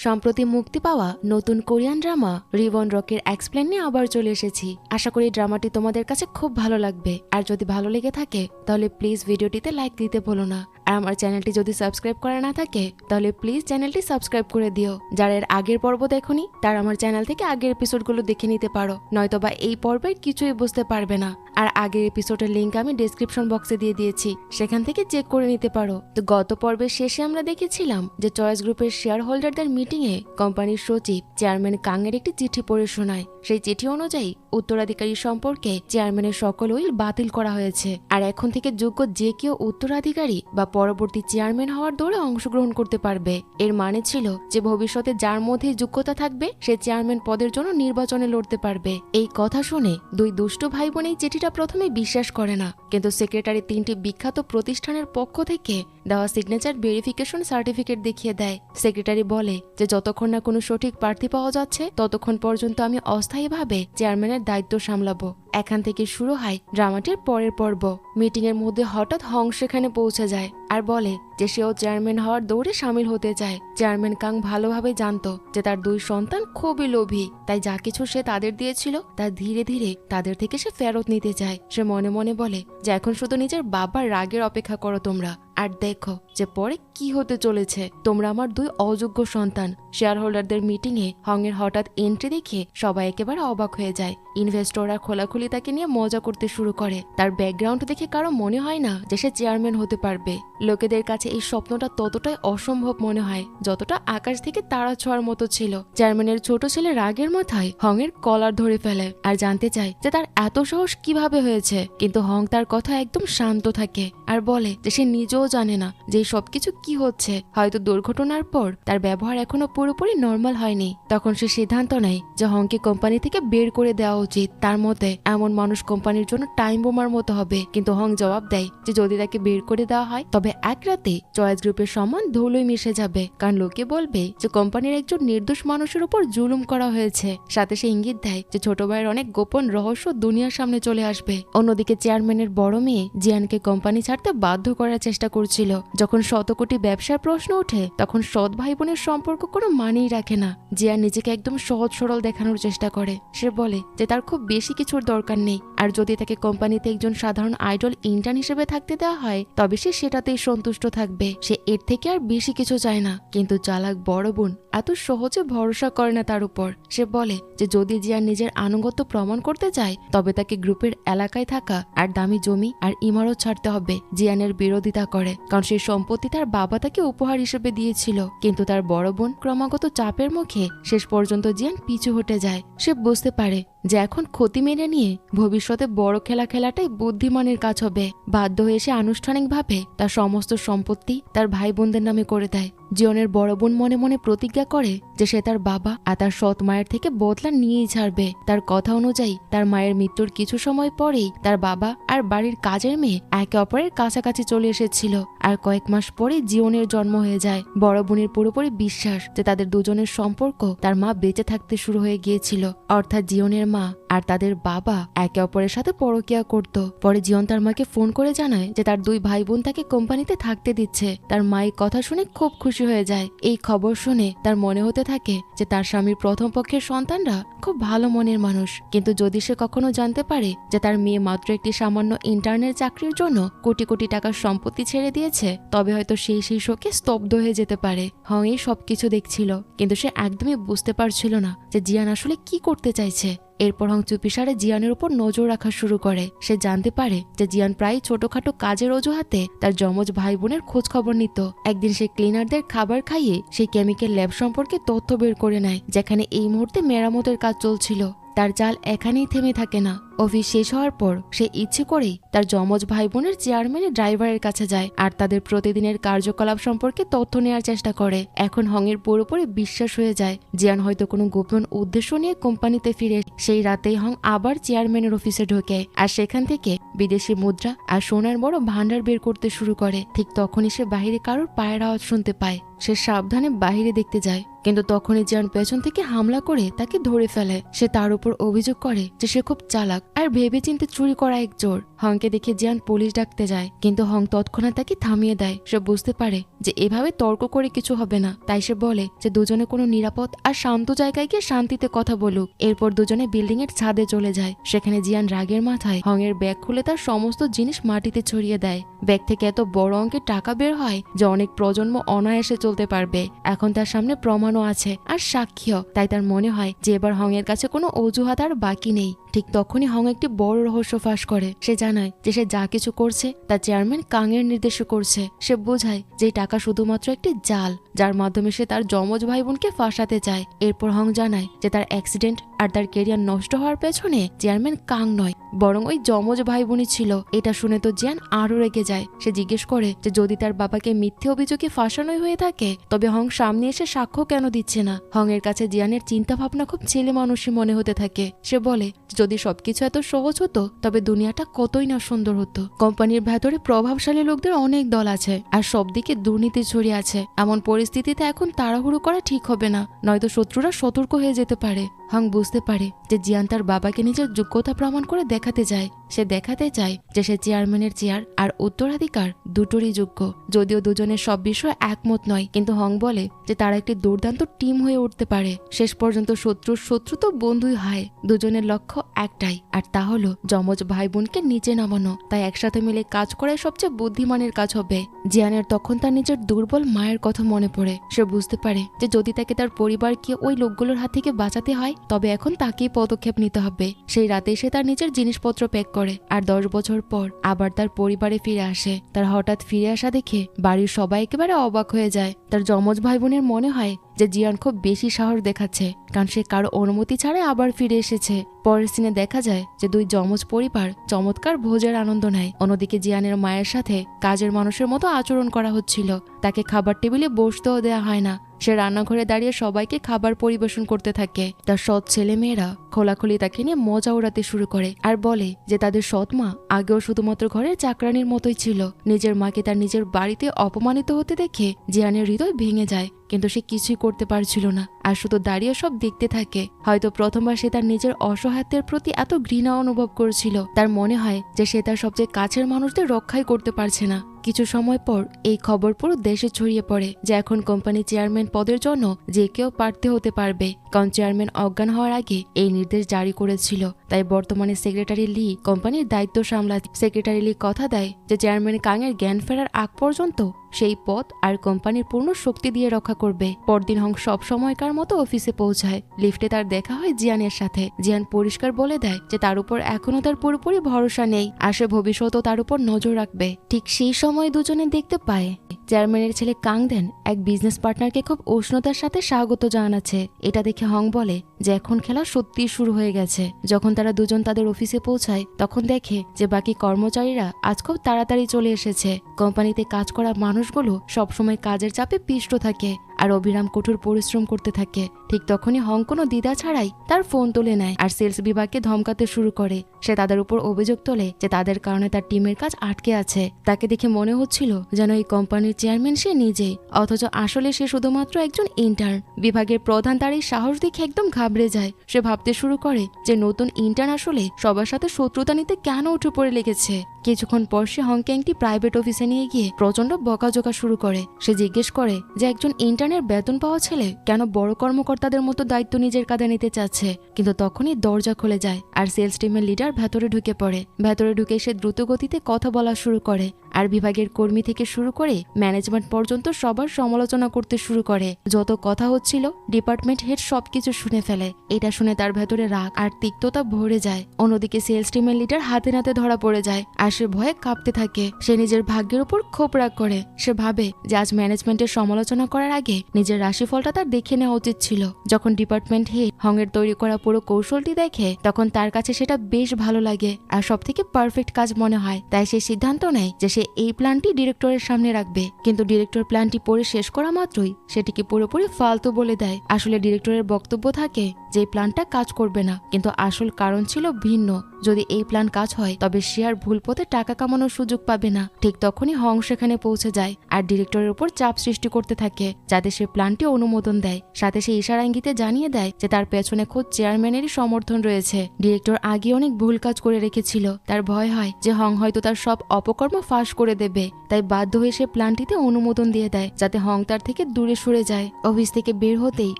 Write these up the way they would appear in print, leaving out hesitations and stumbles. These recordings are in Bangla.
সম্প্রতি মুক্তি পাওয়া নতুন কোরিয়ান ড্রামা রিবন রকের এক্সপ্লেন নিয়ে আবার চলে এসেছি। আশা করি ড্রামাটি তোমাদের কাছে খুব ভালো লাগবে। আর যদি ভালো লেগে থাকে তাহলে প্লিজ ভিডিওটিতে লাইক দিতে ভুলো না। আর আমার চ্যানেলটি যদি সাবস্ক্রাইব করা না থাকে তাহলে প্লিজ চ্যানেলটি সাবস্ক্রাইব করে দিও। যারা এর আগের পর্ব দেখোনি তারা আমার চ্যানেল থেকে আগের এপিসোডগুলো দেখে নিতে পারো, নয়তোবা এই পর্বের কিছুই বুঝতে পারবে না। আর আগের এপিসোডের লিঙ্ক আমি ডেসক্রিপশন বক্সে দিয়ে দিয়েছি, সেখান থেকে চেক করে নিতে পারো। তো গত পর্বের শেষে আমরা দেখেছিলাম যে চয়েস গ্রুপের শেয়ার হোল্ডারদের মিটিং এ কোম্পানির সচিব চেয়ারম্যান কাং এর একটি চিঠি পড়ে শোনায়। সেই চিঠি অনুযায়ী উত্তরাধিকারী সম্পর্কে চেয়ারম্যানের সকল উইল বাতিল করা হয়েছে। আর এখন থেকে যোগ্য যে কেউ উত্তরাধিকারী বা পরবর্তী চেয়ারম্যান হওয়ার দৌড়ে অংশগ্রহণ করতে পারবে। এর মানে ছিল যে ভবিষ্যতে যার মধ্যে যোগ্যতা থাকবে সে চেয়ারম্যান পদের জন্য নির্বাচনে লড়তে পারবে। এই কথা শুনে দুই দুষ্টু ভাই বোন এই চিঠিটা প্রথমে বিশ্বাস করে না, কিন্তু সেক্রেটারি তিনটি বিখ্যাত প্রতিষ্ঠানের পক্ষ থেকে দেওয়া সিগনেচার ভেরিফিকেশন সার্টিফিকেট দেখিয়ে দেয়। সেক্রেটারি বলে যে যতক্ষণ না কোনো সঠিক প্রার্থী পাওয়া যাচ্ছে ততক্ষণ পর্যন্ত আমি অস্থায়ীভাবে চেয়ারম্যানের দায়িত্ব সামলাবো। এখান থেকে শুরু হয় ড্রামাটির পরের পর্ব। মিটিং এর মধ্যে হঠাৎ হং সেখানে পৌঁছে যায় আর বলে যে সেও চেয়ারম্যান হওয়ার দৌড়ে সামিল হতে চায়। চেয়ারম্যান কাং ভালোভাবে জানতো যে তার দুই সন্তান খুবই লোভী, তাই যা কিছু সে তাদের দিয়েছিল তা ধীরে ধীরে তাদের থেকে সে ফেরত নিতে চায়। সে মনে মনে বলে যে এখন শুধু নিজের বাবার রাগের অপেক্ষা করো তোমরা, আর দেখো যে পরে কি হতে চলেছে। তোমরা আমার দুই অযোগ্য সন্তান। শেয়ার হোল্ডারদের মিটিং এ হং এর হঠাৎ এন্ট্রি দেখে সবাই একেবারে অবাক হয়ে যায়। ইনভেস্টররা খোলাখুলি তাকে নিয়ে মজা করতে শুরু করে। তার ব্যাকগ্রাউন্ড দেখে কারো মনে হয় না যে সে চেয়ারম্যান হতে পারবে। লোকেদের কাছে এই স্বপ্নটা ততটাই অসম্ভব মনে হয় যতটা আকাশ থেকে তারা ছোঁয়ার মতো ছিল। চেয়ারম্যানের ছোট ছেলে রাগের মাথায় হং এর কলার ধরে ফেলে আর জানতে চায় যে তার এত সাহস কিভাবে হয়েছে। কিন্তু হং তার কথা একদম শান্ত থাকে আর বলে যে সে নিজেও জানে না যে সবকিছু কি হচ্ছে। হয়তো দুর্ঘটনার পর তার ব্যবহার এখনো পুরোপুরি নর্মাল হয়নি। তখন সে সিদ্ধান্ত নেয় যে হংকে কোম্পানি থেকে বের করে দেওয়া উচিত। তার মতে এমন মানুষ কোম্পানির জন্য টাইম বোমার মতো হবে। কিন্তু হং জবাব দেয় যে যদি তাকে বের করে দেওয়া হয় তবে এক রাতে চয়েস গ্রুপের সম্মান ধুলোয় মিশে যাবে, কারণ লোকে বলবে যে কোম্পানির একজন নির্দোষ মানুষের উপর জুলুম করা হয়েছে। সাথে সে ইঙ্গিত দেয় যে ছোট ভাইয়ের অনেক গোপন রহস্য দুনিয়ার সামনে চলে আসবে। অন্যদিকে চেয়ারম্যানের বড় মেয়ে জিয়ানকে কোম্পানি ছাড়তে বাধ্য করার চেষ্টা করছিল। যখন শতকোটি ব্যবসার প্রশ্ন ওঠে তখন সৎ ভাই বোনের সম্পর্ক কোনো মানেই রাখে না। জিয়ান নিজেকে একদম সহজ সরল দেখানোর চেষ্টা করে। সে বলে যে তার খুব বেশি কিছুর দরকার নেই, আর যদি তাকে কোম্পানিতে একজন সাধারণ আইডল ইন্টার্ন হিসেবে থাকতে দেওয়া হয় তবে সে সেটাতেই সন্তুষ্ট থাকবে। সে এর থেকে আর বেশি কিছু চায় না। কিন্তু চালাক বড় বোন এত সহজে ভরসা করে না তার উপর। সে বলে যে যদি জিয়ান নিজের আনুগত্য প্রমাণ করতে চায় তবে তাকে গ্রুপের এলাকায় থাকা আর দামি জমি আর ইমারত ছাড়তে হবে। জিয়ানের বিরোধিতা করে, কারণ সেই সম্পত্তি তার বাবা তাকে উপহার হিসেবে দিয়েছিল। কিন্তু তার বড় বোন ক্রমাগত চাপের মুখে শেষ পর্যন্ত জিয়ান পিছু হটে যায়। সে বুঝতে পারে যে এখন ক্ষতি মেনে নিয়ে ভবিষ্যতে বড় খেলাটাই বুদ্ধিমানের কাজ হবে। বাধ্য হয়ে সে আনুষ্ঠানিকভাবে তার সমস্ত সম্পত্তি তার ভাই বোনদের নামে করে দেয়। জিয়নের বড় বোন মনে মনে প্রতিজ্ঞা করে যে সে তার বাবা আর তার সৎ মায়ের থেকে বদলা নিয়েই ছাড়বে। তার কথা অনুযায়ী তার মায়ের মৃত্যুর কিছু সময় পরেই তার বাবা আর বাড়ির কাজের মেয়ে একে অপরের কাছাকাছি চলে এসেছিল। আর কয়েক মাস পরে জিয়নের জন্ম হয়ে যায়। বড় বোনের পুরোপুরি বিশ্বাস যে তাদের দুজনের সম্পর্ক তার মা বেঁচে থাকতে শুরু হয়ে গিয়েছিল, অর্থাৎ জিয়নের মা আর তাদের বাবা একে অপরের সাথে পরকীয়া করত। পরে জিয়ন তার মাকে ফোন করে জানায় যে তার দুই ভাই বোন তাকে কোম্পানিতে থাকতে দিচ্ছে। তার মা এই কথা শুনে খুব খুশি হয়ে যায়। এই খবর শুনে তার মনে হতে থাকে যে তার স্বামীর প্রথম পক্ষের সন্তানরা খুব ভালো মনের মানুষ। কিন্তু যদি সে কখনো জানতে পারে যে তার মেয়ে মাত্র একটি সামান্য ইন্টার্নের চাকরির জন্য কোটি কোটি টাকার সম্পত্তি ছেড়ে দিয়েছে তবে হয়তো সেই শোকে স্তব্ধ হয়ে যেতে পারে। হং এই সবকিছু দেখছিল, কিন্তু সে একদমই বুঝতে পারছিল না যে জিয়ান আসলে কি করতে চাইছে। এরপর হং চুপিসারে জিয়ানের উপর নজর রাখা শুরু করে। সে জানতে পারে যে জিয়ান প্রায় ছোটখাটো কাজের অজুহাতে তার যমজ ভাই বোনের খোঁজ খবর নিত। একদিন সে ক্লিনারদের খাবার খাইয়ে সেই কেমিক্যাল ল্যাব সম্পর্কে তথ্য বের করে নেয়, যেখানে এই মুহূর্তে মেরামতের কাজ চলছিল। তার চাল এখানেই থেমে থাকে না। অফিস শেষ হওয়ার পর সে ইচ্ছে করেই তার যমজ ভাই বোনের চেয়ারম্যানের ড্রাইভারের কাছে যায় আর তাদের প্রতিদিনের কার্যকলাপ সম্পর্কে তথ্য নেওয়ার চেষ্টা করে। এখন হংয়ের পুরোপুরি বিশ্বাস হয়ে যায় জিয়ান হয়তো কোনো গোপন উদ্দেশ্য নিয়ে কোম্পানিতে ফিরে। সেই রাতেই হং আবার চেয়ারম্যানের অফিসে ঢোকে আর সেখান থেকে বিদেশি মুদ্রা আর সোনার বড় ভান্ডার বের করতে শুরু করে। ঠিক তখনই সে বাহিরে কারোর পায়ের আওয়াজ শুনতে পায়। সে সাবধানে বাহিরে দেখতে যায়, কিন্তু তখনই জিয়ান পেছন থেকে হামলা করে তাকে ধরে ফেলে। সে তার উপর অভিযোগ করে যে সে খুব চালাক আর ভেবেচিন্তে চুরি করা এক চোর। হংকে দেখে জিয়ান পুলিশ ডাকতে যায়, কিন্তু হং তৎক্ষণাৎ তাকে থামিয়ে দেয়। সে বুঝতে পারে যে এভাবে তর্ক করে কিছু হবে না, তাই সে বলে যে দুজনে কোনো নিরাপদ আর শান্ত জায়গায় গিয়ে শান্তিতে কথা বলুক। এরপর দুজনে বিল্ডিং এর ছাদে চলে যায়। সেখানে জিয়ান রাগের মাথায় হং এর ব্যাগ খুলে তার সমস্ত জিনিস মাটিতে ছড়িয়ে দেয়। ব্যাগ থেকে এত বড় অঙ্কের টাকা বের হয় যে অনেক প্রজন্ম অনায়াসে চলতে পারবে। এখন তার সামনে প্রমাণও আছে আর সাক্ষীও, তাই তার মনে হয় যে এবার হং এর কাছে কোনো অজুহাত আর বাকি নেই। ঠিক তখনই হং একটি বড় রহস্য ফাঁস করে। সে জানায় যে সে যা কিছু করছে তা চেয়ারম্যান কাং এর নির্দেশে করছে। সে বোঝায় যে টাকা শুধুমাত্র একটি জাল, যার মাধ্যমে সে তার যমজ ভাই বোনকে ফাঁসাতে চায়। এরপর হং জানায় যে তার অ্যাক্সিডেন্ট আর তার কেরিয়ার নষ্ট হওয়ার পেছনে চেয়ারম্যান কাং নয়, বরং ওই যমজ ভাই বোনই ছিল। এটা শুনে তো জিয়ান আরো রেগে যায়। সে জিজ্ঞেস করে যে যদি তার বাবাকে মিথ্যে অভিযোগে ফাঁসানোই হয়ে থাকে তবে হং সামনে এসে সাক্ষ্য কেন দিচ্ছে না। হং এর কাছে জিয়ানের চিন্তা ভাবনা খুব ছেলে মানুষই মনে হতে থাকে। সে বলে যদি সবকিছু এত সহজ হতো তবে দুনিয়াটা কতই না সুন্দর হতো। কোম্পানির ভেতরে প্রভাবশালী লোকদের অনেক দল আছে আর সব দিকে দুর্নীতি ছড়িয়ে আছে। এমন পরিস্থিতিতে এখন তাড়াহুড়ো করা ঠিক হবে না, নয়তো শত্রুরা সতর্ক হয়ে যেতে পারে। হং বুঝতে পারে যে জিয়ান তার বাবাকে নিজের যোগ্যতা প্রমাণ করে দেখাতে চায়। সে দেখাতে চায় যে সে চেয়ারম্যানের চেয়ার আর উত্তরাধিকার দুটোরই যোগ্য। যদিও দুজনের সব বিষয়ে একমত নয়, কিন্তু হং বলে যে তারা একটি দুর্দান্ত টিম হয়ে উঠতে পারে। শেষ পর্যন্ত শত্রুর শত্রু তো বন্ধুই হয়। দুজনের লক্ষ্য একটাই, আর তা হলো যমজ ভাই বোনকে নিচে নামানো। তাই একসাথে মিলে কাজ করাই সবচেয়ে বুদ্ধিমানের কাজ হবে। জিয়ানের তখন তার নিজের দুর্বল মায়ের কথা মনে পড়ে। সে বুঝতে পারে যে যদি তাকে তার পরিবারকে ওই লোকগুলোর হাত থেকে বাঁচাতে হয় তবে এখন তাকেই পদক্ষেপ নিতে হবে। সেই রাতে সে তার নিজের জিনিসপত্র প্যাক করে আর 10 বছর পর আবার তার পরিবারে ফিরে আসে। তার হঠাৎ ফিরে আসা দেখে বাড়ির সবাই একেবারে অবাক হয়ে যায়। তার যমজ ভাই বোনের মনে হয় যে জিয়ান খুব বেশি সাহস দেখাচ্ছে, কারণ সে কারো অনুমতি ছাড়াই আবার ফিরে এসেছে। পরের সিনে দেখা যায় যে দুই যমজ পরিবার চমৎকার ভোজের আনন্দ নেয়। অন্যদিকে জিয়ানের মায়ের সাথে কাজের মানুষের মতো আচরণ করা হচ্ছিল। তাকে খাবার টেবিলে বসতেও দেয়া হয় না। সে রান্নাঘরে দাঁড়িয়ে সবাইকে খাবার পরিবেশন করতে থাকে। তার সৎ ছেলে মেয়েরা খোলাখুলি তাকে নিয়ে মজা উড়াতে শুরু করে আর বলে যে তাদের সৎ মা আগেও শুধুমাত্র ঘরের চাকরানির মতোই ছিল। নিজের মাকে তার নিজের বাড়িতে অপমানিত হতে দেখে জিয়ানের হৃদয় ভেঙে যায়, কিন্তু সে কিছুই করতে পারছিল না আর শুধু দাঁড়িয়ে সব দেখতে থাকে। হয়তো প্রথমবার সে তার নিজের অসহায়ত্বের প্রতি এত ঘৃণা অনুভব করেছিল। তার মনে হয় যে সে তার সবচেয়ে কাছের মানুষদের রক্ষাই করতে পারছে না। কিছু সময় পর এই খবর পুরো দেশে ছড়িয়ে পড়ে যে এখন কোম্পানি চেয়ারম্যান পদের জন্য যে কেউ প্রার্থী হতে পারবে, কারণ চেয়ারম্যান অজ্ঞান হওয়ার আগে এই নির্দেশ জারি করেছিল। তাই বর্তমানে সেক্রেটারি লি কোম্পানির দায়িত্ব সামলাচ্ছে। সেক্রেটারি লি কথা দেয় যে চেয়ারম্যান কাং এর জ্ঞান ফেরার আগ পর্যন্ত সেই পদ আর কোম্পানির পূর্ণ শক্তি দিয়ে রক্ষা করবে। পরদিন হং সব সময়কার মতো অফিসে পৌঁছায়। লিফটে তার দেখা হয় জিয়ানের সাথে। জিয়ান পরিষ্কার বলে দেয় যে তার উপর এখনো তার পুরোপুরি ভরসা নেই আর সে ভবিষ্যতেও তার উপর নজর রাখবে। ঠিক সেই সময় দুজনে দেখতে পায় চেয়ারম্যানের ছেলে কাং দেন এক বিজনেস পার্টনারকে খুব উষ্ণতার সাথে স্বাগত জানাচ্ছে। এটা দেখে হং বলে যে এখন খেলা সত্যিই শুরু হয়ে গেছে। যখন তারা দুজন তাদের অফিসে পৌঁছায় তখন দেখে যে বাকি কর্মচারীরা আজ খুব তাড়াতাড়ি চলে এসেছে। কোম্পানিতে কাজ করা মানুষগুলো সবসময় কাজের চাপে পিষ্ট থাকে আর অবিরাম কঠোর পরিশ্রম করতে থাকে। ঠিক তখনই হং কোনো দ্বিধা ছাড়াই তার ফোন তুলে নেয় আর সেলস বিভাগকে ধমকাতে শুরু করে। সে তাদের উপর অভিযোগ তোলে যে তাদের কারণে তার টিমের কাজ আটকে আছে। তাকে দেখে মনে হচ্ছিল যেন এই কোম্পানির চেয়ারম্যান সে নিজেই, অথচ আসলে সে শুধুমাত্র একজন ইন্টার্ন। বিভাগের প্রধান তার এই সাহস দেখে একদম ঘাবড়ে যায়। সে ভাবতে শুরু করে যে নতুন ইন্টার্ন আসলে সবার সাথে শত্রুতা নিতে কেন উঠে পড়ে লেগেছে। কিছুক্ষণ পর সে হংকে একটি প্রাইভেট অফিসে নিয়ে গিয়ে প্রচন্ড বকাঝকা শুরু করে। সে জিজ্ঞেস করে যে একজন ইন্টার্নের বেতন পাওয়া ছেলে কেন বড় কর্মকর্তাদের মতো দায়িত্ব নিজের কাঁধে নিতে চাচ্ছে। কিন্তু তখনই দরজা খুলে যায় আর সেলস টিমের লিডার ভেতরে ঢুকে পড়ে। ভেতরে ঢুকে সে দ্রুত গতিতে কথা বলা শুরু করে আর বিভাগের কর্মী থেকে শুরু করে ম্যানেজমেন্ট পর্যন্ত সবার সমালোচনা করতে শুরু করে। যত কথা হচ্ছিল ডিপার্টমেন্ট হেড সবকিছু শুনে ফেলে। এটা শুনে তার ভেতরে রাগ আর তিক্ততা ভরে যায়। অন্যদিকে সেলস টিমের লিডার হাতে নাতে ধরা পড়ে যায় আর সে ভয়ে কাঁপতে থাকে। সে নিজের ভাগ্যের উপর ক্ষোভ রাগ করে। সে ভাবে যে আজ ম্যানেজমেন্টের সমালোচনা করার আগে নিজের রাশিফলটা তার দেখে নেওয়া উচিত ছিল। যখন ডিপার্টমেন্ট হেড হং এর তৈরি করা পুরো কৌশলটি দেখে তখন তার কাছে সেটা বেশ ভালো লাগে আর সব থেকে পারফেক্ট কাজ মনে হয়। তাই সে সিদ্ধান্ত নেয় যে সে এই প্ল্যানটি ডিরেক্টরের সামনে রাখবে, কিন্তু ডিরেক্টর প্ল্যানটি পড়ে শেষ করা মাত্রই সেটিকে পুরোপুরি ফালতু বলে দেয়। আসলে ডিরেক্টরের বক্তব্য থাকে যে এই প্ল্যানটা কাজ করবে না, কিন্তু আসল কারণ ছিল ভিন্ন। যদি এই প্ল্যান কাজ হয় তবে সে আর ভুল পথে টাকা কামানোর সুযোগ পাবে না। ঠিক তখনই হং সেখানে পৌঁছে যায় আর ডিরেক্টরের উপর চাপ সৃষ্টি করতে থাকে যাতে সে প্ল্যানটি অনুমোদন দেয়। সাথে সে ইশারা ইঙ্গিতে জানিয়ে দেয় যে তার পেছনে খোদ চেয়ারম্যানেরই সমর্থন রয়েছে। ডিরেক্টর আগে অনেক ভুল কাজ করে রেখেছিল, তার ভয় হয় যে হং হয়তো তার সব অপকর্ম ফাঁস করে দেবে, তাই বাধ্য হয়ে সে প্ল্যানটিতে অনুমোদন দিয়ে দেয় যাতে হং তার থেকে দূরে সরে যায়। অফিস থেকে বের হতেই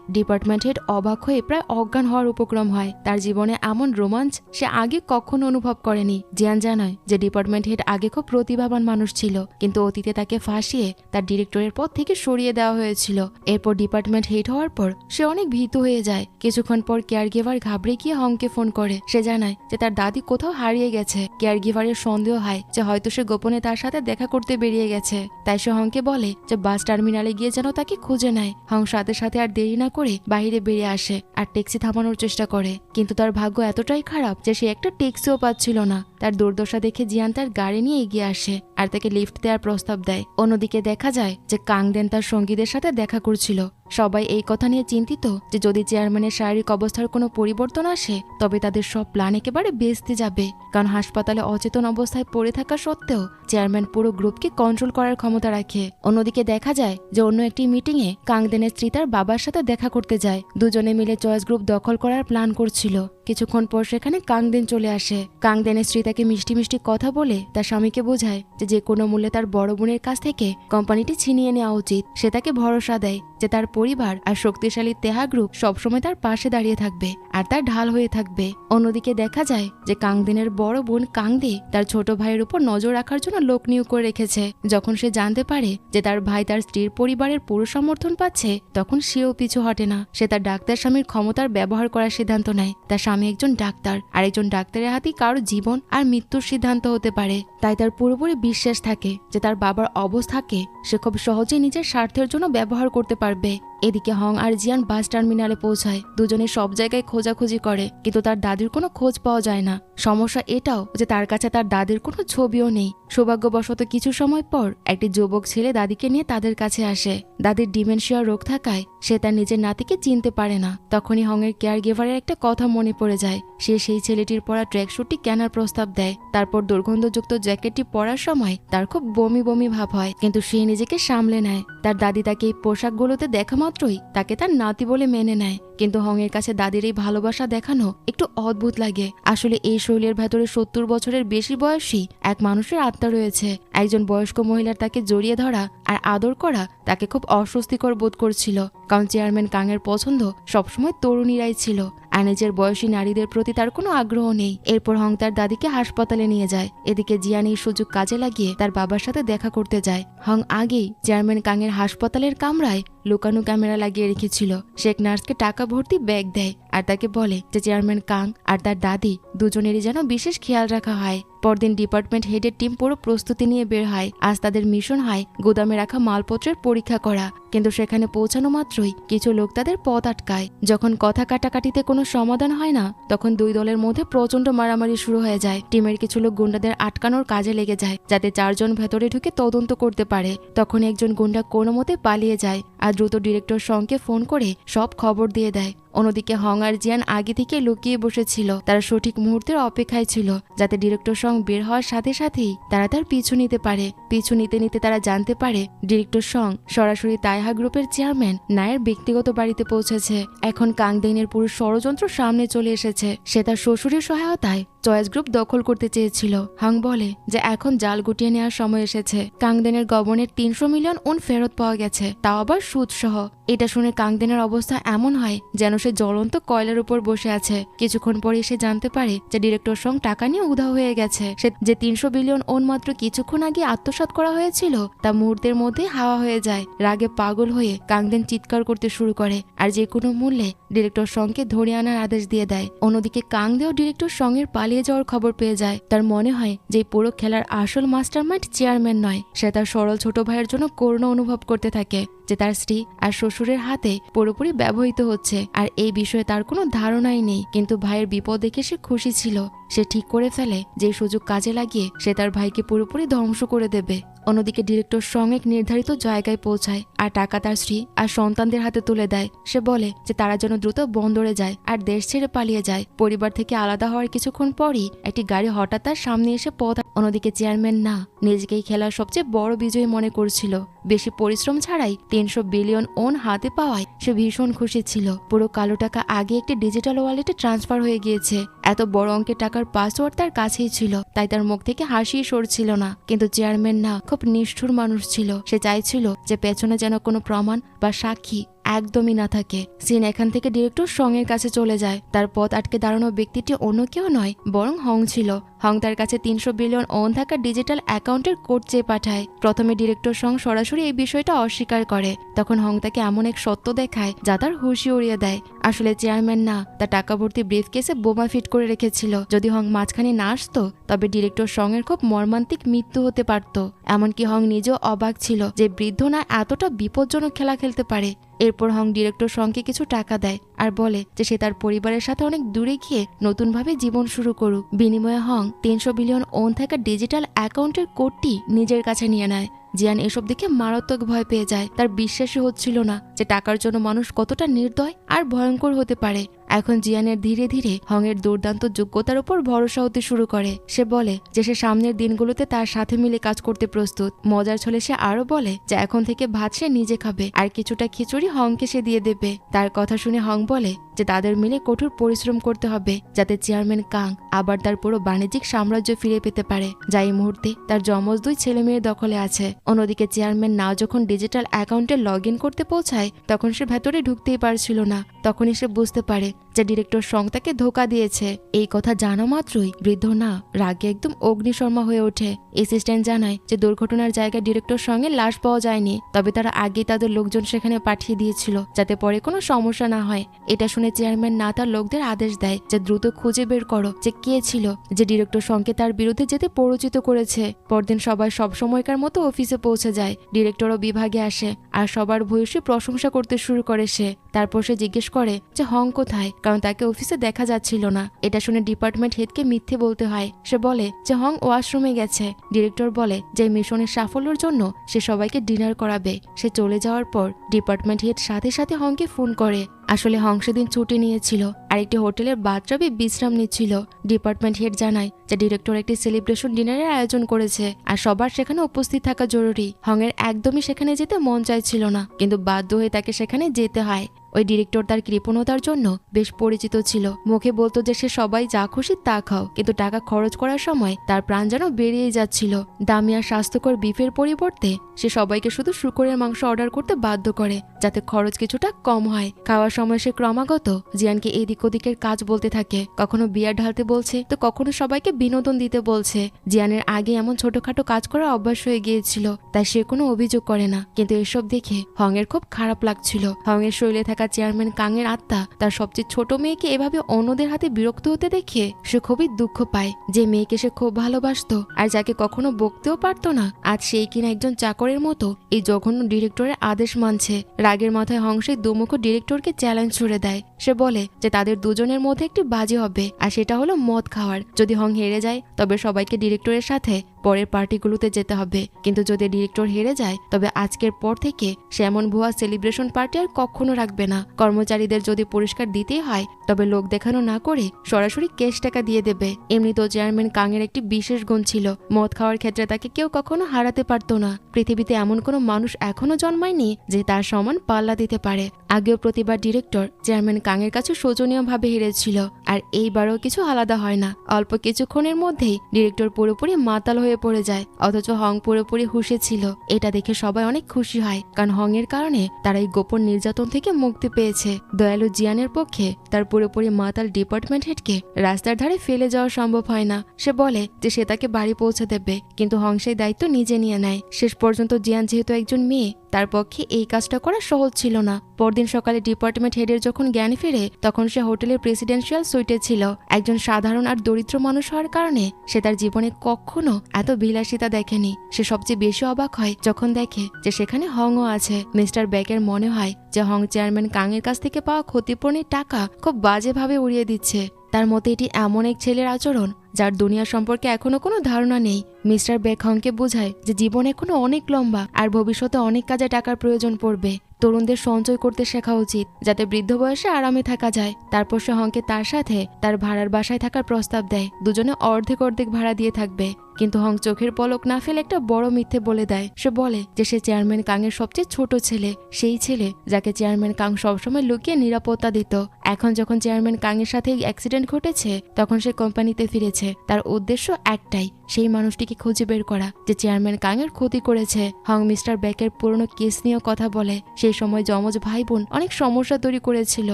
ডিপার্টমেন্ট হেড অবাক হয়ে প্রায় অজ্ঞান হওয়ার উপক্রম হয়। তার জীবনে এমন রোমাঞ্চ সে আগে কখনো অনুভব করেনি। জিয়ান জানায় যে ডিপার্টমেন্ট হেড আগে খুব প্রতিভাবান মানুষ ছিল, কিন্তু অতীতে তাকে ফাঁসিয়ে তার ডিরেক্টরের পদ থেকে সরিয়ে দেওয়া হয়েছিল। এরপর ডিপার্টমেন্ট হেড হওয়ার পর সে অনেক ভীত হয়ে যায়। কিছুক্ষণ পর কেয়ার গিভার ঘাবড়ে গিয়ে হংকে ফোন করে। সে জানায় যে তার দাদি কোথাও হারিয়ে গেছে। কেয়ার গিভারের সন্দেহ হয় যে হয়তো সে গোপনে তার সাথে দেখা করতে বেরিয়ে গেছে, তাই সে হংকে বলে যে বাস টার্মিনালে গিয়ে যেন তাকে খুঁজে নেয়। হং সাথে সাথে আর দেরি না করে বাইরে বেরিয়ে আসে আর ট্যাক্সি থামানোর চেষ্টা করে, কিন্তু তার ভাগ্য এতটাই খারাপ যে সে একটা ট্যাক্সিও পাচ্ছিল না। তার দুর্দশা দেখে জিয়ান তার গাড়ি নিয়ে এগিয়ে আসে আর তাকে লিফট দেওয়ার প্রস্তাব দেয়। অন্যদিকে দেখা যায় যে কাংদেন তার সঙ্গীদের সাথে দেখা করছিল। সবাই এই কথা নিয়ে চিন্তিত যে যদি চেয়ারম্যানের শারীরিক অবস্থার কোনো পরিবর্তন আসে তবে তাদের সব প্ল্যান একেবারে বেস্তে যাবে, কারণ হাসপাতালে অচেতন অবস্থায় পড়ে থাকা সত্ত্বেও চেয়ারম্যান পুরো গ্রুপকে কন্ট্রোল করার ক্ষমতা রাখে। অন্যদিকে দেখা যায় যে অন্য একটি মিটিং এ কাংদেনের স্ত্রী তার বাবার সাথে দেখা করতে যায়। দুজনে মিলে চয়েস গ্রুপ দখল করার প্ল্যান করছিল। কিছুক্ষণ পর সেখানে কাংদেন চলে আসে। কাংদেনের স্ত্রী তাকে মিষ্টি মিষ্টি কথা বলে তার স্বামীকে বোঝায় যে কোনো মূল্যে তার বড় বোনের কাছ থেকে কোম্পানিটি ছিনিয়ে নেওয়া উচিত। সে তাকে ভরসা দেয় যে তার পরিবার আর শক্তিশালী তেহা গ্রুপ সবসময় তার পাশে দাঁড়িয়ে থাকবে আর তার ঢাল হয়ে থাকবে। অন্যদিকে দেখা যায় যে কাংদেনের বড় বোন কাংদে তার ছোট ভাইয়ের উপর নজর রাখার জন্য লোক নিয়োগ করে রেখেছে। যখন সে জানতে পারে যে তার ভাই তার স্ত্রীর পরিবারের পুরো সমর্থন পাচ্ছে তখন সেও পিছু হটে না। সে তার ডাক্তার স্বামীর ক্ষমতার ব্যবহার করার সিদ্ধান্ত নেয়। তার স্বামী একজন ডাক্তার আর একজন ডাক্তারের হাতেই কারো জীবন আর মৃত্যুর সিদ্ধান্ত হতে পারে, তাই তার পুরোপুরি বিশ্বাস থাকে যে তার বাবার অবস্থাকে সে খুব সহজেই নিজের স্বার্থের জন্য ব্যবহার করতে পারবে। এদিকে হং আর জিয়ান বাস টার্মিনালে পৌঁছায়। দুজনে সব জায়গায় খোঁজাখুঁজি করে, কিন্তু তার দাদির কোনো খোঁজ পাওয়া যায় না। সমস্যা এটাও যে তার কাছে তার দাদির কোনো ছবিও নেই। সৌভাগ্যবশত কিছু সময় পর একটি যুবক ছেলে দাদিকে নিয়ে তাদের কাছে আসে। দাদির ডিমেনশিয়া রোগ থাকায় সে তার নিজের নাতিকে চিনতে পারে না। তখনই হং এর কেয়ার গিভারের একটা কথা মনে পড়ে যায়। সে সেই ছেলেটির পরা ট্র্যাকস্যুটটি কেনার প্রস্তাব দেয়। তারপর দুর্গন্ধযুক্ত জ্যাকেটটি পরার সময় তার খুব বমি বমি ভাব হয়, কিন্তু সে নিজেকে সামলে নেয়। তার দাদি তাকে এই পোশাকগুলোতে দেখা মাত্রই তাকে তার নাতি বলে মেনে নেয়, কিন্তু হং এর কাছে দাদির এই ভালোবাসা দেখানো একটু অদ্ভুত লাগে। আসলে এই শৈলের ভেতরে 70 বছরের বেশি বয়সী এক মানুষের আত্মা রয়েছে। একজন বয়স্ক মহিলার তাকে জড়িয়ে ধরা আর আদর করা তাকে খুব অস্বস্তিকর বোধ করছিল, কারণ চেয়ারম্যান কাংয়ের পছন্দ সবসময় তরুণীরাই ছিল আর নিজের বয়সী নারীদের প্রতি তার কোনো আগ্রহ নেই। এরপর হং তার দাদিকে হাসপাতালে নিয়ে যায়। এদিকে জিয়ান এই সুযোগ কাজে লাগিয়ে তার বাবার সাথে দেখা করতে যায়। হং আগেই চেয়ারম্যান কাংয়ের হাসপাতালের কামরায় লুকানো ক্যামেরা লাগিয়ে রেখেছিল। সে এক নার্সকে টাকা ভর্তি ব্যাগ দেয় আর তাকে বলে যে চেয়ারম্যান কাং আর তার দাদি দুজনেরই যেন বিশেষ খেয়াল রাখা হয়। পরদিন ডিপার্টমেন্ট হেডের টিম পুরো প্রস্তুতি নিয়ে বের হয়। আজ তাদের মিশন হয় গুদামে রাখা মালপত্রের পরীক্ষা করা, কিন্তু সেখানে পৌঁছানো মাত্রই কিছু লোক তাদের পথ আটকায়। যখন কথা কাটাকাটিতে কোনো সমাধান হয় না তখন দুই দলের মধ্যে প্রচন্ড মারামারি শুরু হয়ে যায়। টিমের কিছু লোক গুন্ডাদের আটকানোর কাজে লেগে যায় যাতে 4 জন ভেতরে ঢুকে তদন্ত করতে পারে। তখন একজন গুন্ডা কোনো মতে পালিয়ে যায় আর দ্রুত ডিরেক্টর সঙ্গে ফোন করে সব খবর দিয়ে দেয়। অন্যদিকে হং আর জিয়ান আগে থেকে লুকিয়ে বসেছিল। তারা সঠিক মুহূর্তের অপেক্ষায় ছিল যাতে ডিরেক্টর সং বের হওয়ার সাথে সাথেই তারা তার পিছু নিতে পারে। পিছু নিতে নিতে তারা জানতে পারে ডিরেক্টর সং সরাসরি তাইহা গ্রুপের চেয়ারম্যান নায়ের ব্যক্তিগত বাড়িতে পৌঁছেছে। এখন কাংদেনের পুরো ষড়যন্ত্র সামনে চলে এসেছে। সে তার শ্বশুরের সহায়তায় চয়েস গ্রুপ দখল করতে চেয়েছিল। হাং বলে যে এখন জাল গুটিয়ে নেওয়ার সময় এসেছে। কাংদেনের গবনের 300 মিলিয়ন ওন ফেরত পাওয়া গেছে, তাও আবার সুদ সহ। এটা শুনে কাংদেনের অবস্থা এমন হয় যেন সে জ্বলন্ত কয়লার উপর বসে আছে। কিছুক্ষণ পরে সে জানতে পারে যে ডিরেক্টর সং টাকা নিয়ে উধাও হয়ে গেছে। সে যে 300 বিলিয়ন ওন মাত্র কিছুক্ষণ আগে আত্মসাৎ করা হয়েছিল তা মুহূর্তের মধ্যে হাওয়া হয়ে যায়। রাগে পাগল হয়ে কাংদেন চিৎকার করতে শুরু করে আর যে কোনো মূল্যে ডিরেক্টর সঙ্গে ধরে আনার আদেশ দিয়ে দেয়। অন্যদিকে কাংদেও ডিরেক্টর সঙ্গের পালিয়ে যাওয়ার খবর পেয়ে যায়। তার মনে হয় যে পুরো খেলার আসল মাস্টারমাইন্ড চেয়ারম্যান নয়, সে তার সরল ছোট ভাইয়ের জন্য করুণা অনুভব করতে থাকে যে তার স্ত্রী আর শ্বশুরের হাতে পুরোপুরি ব্যবহৃত হচ্ছে, আর এই বিষয়ে তার কোনো ধারণাই নেই। কিন্তু ভাইয়ের বিপদ দেখে সে খুশি ছিল। সে ঠিক করে ফেলে যে সুযোগ কাজে লাগিয়ে সে তার ভাইকে পুরোপুরি ধ্বংস করে দেবে। অন্যদিকে ডিরেক্টর সং এক নির্ধারিত জায়গায় পৌঁছায় আর টাকা তার স্ত্রী আর সন্তানদের হাতে তুলে দেয়। সে বলে যে তারা যেন দ্রুত বন্দরে যায় আর দেশ ছেড়ে পালিয়ে যায়। পরিবার থেকে আলাদা হওয়ার কিছুক্ষণ পরই একটি গাড়ি হঠাৎ তার সামনে এসে পথ। অন্যদিকে চেয়ারম্যান না নিজেকেই খেলার সবচেয়ে বড় বিজয়ী মনে করছিল। বেশি পরিশ্রম ছাড়াই 300 বিলিয়ন ওন হাতে পাওয়ায় সে ভীষণ খুশি ছিল। পুরো কালো টাকা আগে একটি ডিজিটাল ওয়ালেটে ট্রান্সফার হয়ে গিয়েছে। এত বড় অঙ্কের টাকার পাসওয়ার্ড তার কাছেই ছিল, তাই তার মুখ থেকে হাসি সরছিল না। কিন্তু চেয়ারম্যান না খুব নিষ্ঠুর মানুষ ছিল। সে চাইছিল যে পেছনে যেন কোনো প্রমাণ বা সাক্ষী একদমই না থাকে। সিন এখান থেকে ডিরেক্টর সঙ্গের কাছে চলে যায়। তার পথ আটকে দাঁড়ানো ব্যক্তিটি অন্য কেউ নয়, বরং হং ছিল। হং তার কাছে 300 বিলিয়ন ওন থাকা ডিজিটাল অ্যাকাউন্টের কোড চেয়ে পাঠায়। প্রথমে ডিরেক্টর সং সরাসরি এই বিষয়টা অস্বীকার করে। তখন হং তাকে এমন এক সত্য দেখায় যা তার হুঁশি উড়িয়ে দেয়। আসলে চেয়ারম্যান না তার টাকা ভর্তি ব্রিফ কেসে বোমা ফিট করে রেখেছিল। যদি হং মাঝখানে না আসতো তবে ডিরেক্টর সঙ্গের খুব মর্মান্তিক মৃত্যু হতে পারত। এমনকি হং নিজেও অবাক ছিল যে বৃদ্ধ না এতটা বিপজ্জনক খেলা খেলতে পারে। এরপর হং ডিরেক্টর সঙ্গে কিছু টাকা দেয় আর বলে যে সে তার পরিবারের সাথে অনেক দূরে গিয়ে নতুনভাবে জীবন শুরু করুক। বিনিময়ে হং 300 বিলিয়ন ওন থাকা ডিজিটাল অ্যাকাউন্টের কোডটি নিজের কাছে নিয়ে নেয়। জিয়ান এসব দেখে মারাত্মক ভয় পেয়ে যায়। তার বিশ্বাসই হচ্ছিল না যে টাকার জন্য মানুষ কতটা নির্দয় আর ভয়ঙ্কর হতে পারে। এখন জিয়ানের ধীরে ধীরে হংয়ের দুর্দান্ত যোগ্যতার উপর ভরসা হতে শুরু করে। সে বলে যে সে সামনের দিনগুলোতে তার সাথে মিলে কাজ করতে প্রস্তুত। মজার ছলে সে আরো বলে যে এখন থেকে ভাত সে নিজে খাবে আর কিছুটা খিচুড়ি হংকে সে দিয়ে দেবে। তার কথা শুনে হং বলে যে তাদের মিলে কঠোর পরিশ্রম করতে হবে যাতে চেয়ারম্যান কাং আবার তার পুরো বাণিজ্যিক সাম্রাজ্য ফিরে পেতে পারে, যা এই মুহূর্তে তার যমজ 2 ছেলে মেয়ের দখলে আছে। অন্যদিকে চেয়ারম্যান না যখন ডিজিটাল অ্যাকাউন্টে লগ ইন করতে পৌঁছায় তখন সে ভেতরে ঢুকতেই পারছিল না। তখনই সে বুঝতে পারে যে ডিরেক্টর সং তাকে ধোকা দিয়েছে। এই কথা জানা মাত্রই বৃদ্ধ না রাগে একদম অগ্নিশর্মা হয়ে ওঠে। অ্যাসিস্ট্যান্ট জানায় যে দুর্ঘটনার জায়গায় ডিরেক্টর সঙ্গে লাশ পাওয়া যায়নি, তবে তারা আগেই তাদের লোকজন সেখানে পাঠিয়ে দিয়েছিল যাতে পরে কোনো সমস্যা না হয়। এটা শুনে চেয়ারম্যান না তার লোকদের আদেশ দেয় যে দ্রুত খুঁজে বের করো যে কে ছিল যে ডিরেক্টর সঙ্গে তার বিরুদ্ধে যেতে পরিচিত করেছে। পরদিন সবাই সব সময়কার মতো অফিসে পৌঁছে যায়। ডিরেক্টরও বিভাগে আসে আর সবার ভূয়সী প্রশংসা করতে শুরু করে সে। তারপর সে জিজ্ঞেস করে যে হং কোথায়, কারণ তাকে অফিসে দেখা যাচ্ছিল না। এটা শুনে ডিপার্টমেন্ট হেডকে মিথ্যে বলতে হয়। সে বলে যে হং ওয়াশরুমে গেছে। ডিরেক্টর বলে যে মিশনের সাফল্যের জন্য সে সবাইকে ডিনার করাবে। সে চলে যাওয়ার পর ডিপার্টমেন্ট হেড সাথে সাথে হংকে ফোন করে। আসলে হং সেদিন ছুটি নিয়েছিল আর একটি হোটেলের বাথটাবে বিশ্রাম নিচ্ছিল। ডিপার্টমেন্ট হেড জানায় যে ডিরেক্টর একটি সেলিব্রেশন ডিনারের আয়োজন করেছে আর সবার সেখানে উপস্থিত থাকা জরুরি। হং এর একদমই সেখানে যেতে মন চাইছিল না, কিন্তু বাধ্য হয়ে তাকে সেখানে যেতে হয়। ওই ডিরেক্টর তার কৃপণতার জন্য বেশ পরিচিত ছিল। মুখে বলতো যে সে সবাই যা খুশি তা খাও, কিন্তু টাকা খরচ করার সময় তার প্রাণ যেন বেরিয়ে যাচ্ছিল। দামি আর স্বাস্থ্যকর বিফের পরিবর্তে সে সবাইকে শুধু শূকরের মাংস অর্ডার করতে বাধ্য করে যাতে খরচ কিছুটা কম হয়। খাওয়ার সময় সে ক্রমাগত জিয়ানকে এদিক ওদিকের কাজ বলতে থাকে। কখনো বিয়ার ঢালতে বলছে তো কখনো সবাইকে বিনোদন দিতে বলছে। জিয়ানের আগে এমন ছোটখাটো কাজ করা অভ্যাস হয়ে গিয়েছিল, তাই সে কোনো অভিযোগ করে না। কিন্তু এসব দেখে হং এর খুব খারাপ লাগছিল। হং এর শরীরে থাকা চেয়ারম্যান কাং এর আত্মা তার সবচেয়ে ছোট মেয়েকে এভাবে অন্যদের হাতে বিরক্ত হতে দেখে সে খুবই দুঃখ পায়। যে মেয়েকে সে খুব ভালোবাসতো আর যাকে কখনো বকতেও পারতো না, আজ সেই কিনা একজন চাকরের মতো এই জঘন্য ডিরেক্টরের আদেশ মানছে। রাগের মাথায় হং সেই দুমুখ ডিরেক্টরকে চ্যালেঞ্জ ছুড়ে দেয়। সে বলে যে তাদের দুজনের মধ্যে একটি বাজি হবে আর সেটা হলো মদ খাওয়ার। যদি হং হেরে যায় তবে সবাইকে ডিরেক্টরের সাথে পরের পার্টিগুলোতে যেতে হবে, কিন্তু যদি ডিরেক্টর হেরে যায় তবে আজকের পর থেকে সে এমন ভুয়া সেলিব্রেশন পার্টি আর কখনো রাখবে না। কর্মচারীদের যদি পুরস্কার দিতেই হয় তবে লোক দেখানো না করে সরাসরি ক্যাশ টাকা দিয়ে দেবে। এমনিতেও চেয়ারম্যান কাং এর একটি বিশেষ গুণ ছিল, মদ খাওয়ার ক্ষেত্রে তাকে কেউ কখনো হারাতে পারতো না। পৃথিবীতে এমন কোনো মানুষ এখনো জন্মায়নি যে তার সমান পাল্লা দিতে পারে। আগেও প্রতিবার ডিরেক্টর চেয়ারম্যান কাং এর কাছে শোচনীয় ভাবে হেরেছিল, আর এইবারও কিছু আলাদা হয় না। অল্প কিছুক্ষণের মধ্যেই ডিরেক্টর পুরোপুরি মাতাল হয়ে হয়ে পড়ে যায়, অথচ হং পুরোপুরি হুঁশে ছিল। এটা দেখে সবাই অনেক খুশি হয়, কারণ হং এর কারণে তারা এই গোপন নির্যাতন থেকে মুক্তি পেয়েছে। দয়ালু জিয়ানের পক্ষে তার পুরোপুরি মাতাল ডিপার্টমেন্ট হেডকে রাস্তার ধারে ফেলে যাওয়া সম্ভব হয় না। সে বলে যে সে তাকে বাড়ি পৌঁছে দেবে, কিন্তু হং সেই দায়িত্ব নিজে নিয়ে নেয়। শেষ পর্যন্ত জিয়ান যেহেতু একজন মেয়ে, তার পক্ষে এই কাজটা করা সহজ ছিল না। পরদিন সকালে ডিপার্টমেন্ট হেডের যখন জ্ঞান ফিরে, তখন সে হোটেলের প্রেসিডেন্সিয়াল সুইটে ছিল। একজন সাধারণ আর দরিদ্র মানুষ হওয়ার কারণে সে তার জীবনে কখনো এত বিলাসিতা দেখেনি। সে সবচেয়ে বেশি অবাক হয় যখন দেখে যে সেখানে হংও আছে। মিস্টার বেকের মনে হয় যে হং চেয়ারম্যান কাং এর কাছ থেকে পাওয়া ক্ষতিপূরণের টাকা খুব বাজেভাবে উড়িয়ে দিচ্ছে। তার মতে এটি এমন এক ছেলের আচরণ যার দুনিয়া সম্পর্কে এখনো কোনো ধারণা নেই। মিস্টার বেক হংকে বোঝায় যে জীবন এখনো অনেক লম্বা আর ভবিষ্যতে অনেক কাজে টাকার প্রয়োজন পড়বে। তরুণদের সঞ্চয় করতে শেখা উচিত, যাতে বৃদ্ধ বয়সে আরামে থাকা যায়। তারপর সে হংকে তার সাথে তার ভাড়ার বাসায় থাকার প্রস্তাব দেয়। দুজনে অর্ধেক অর্ধেক ভাড়া দিয়ে থাকবে, কিন্তু হং চোখের পলক না ফেলে একটা বড় মিথ্যে বলে দেয়। সে বলে যে সে চেয়ারম্যান কাং এর সবচেয়ে ছোট ছেলে, সেই ছেলে যাকে চেয়ারম্যান কাং সবসময় লুকিয়ে নিরাপত্তা দিত। এখন যখন চেয়ারম্যান কাং এর সাথে অ্যাক্সিডেন্ট ঘটেছে, তখন সে কোম্পানিতে ফিরেছে। তার উদ্দেশ্য একটাই, সেই মানুষটিকে খুঁজে বের করা যে চেয়ারম্যান কাং এর ক্ষতি করেছে। হং মিস্টার বেকের পুরনো কেস নিয়েও কথা বলে। সেই সময় যমজ ভাই বোন অনেক সমস্যা তৈরি করেছিল,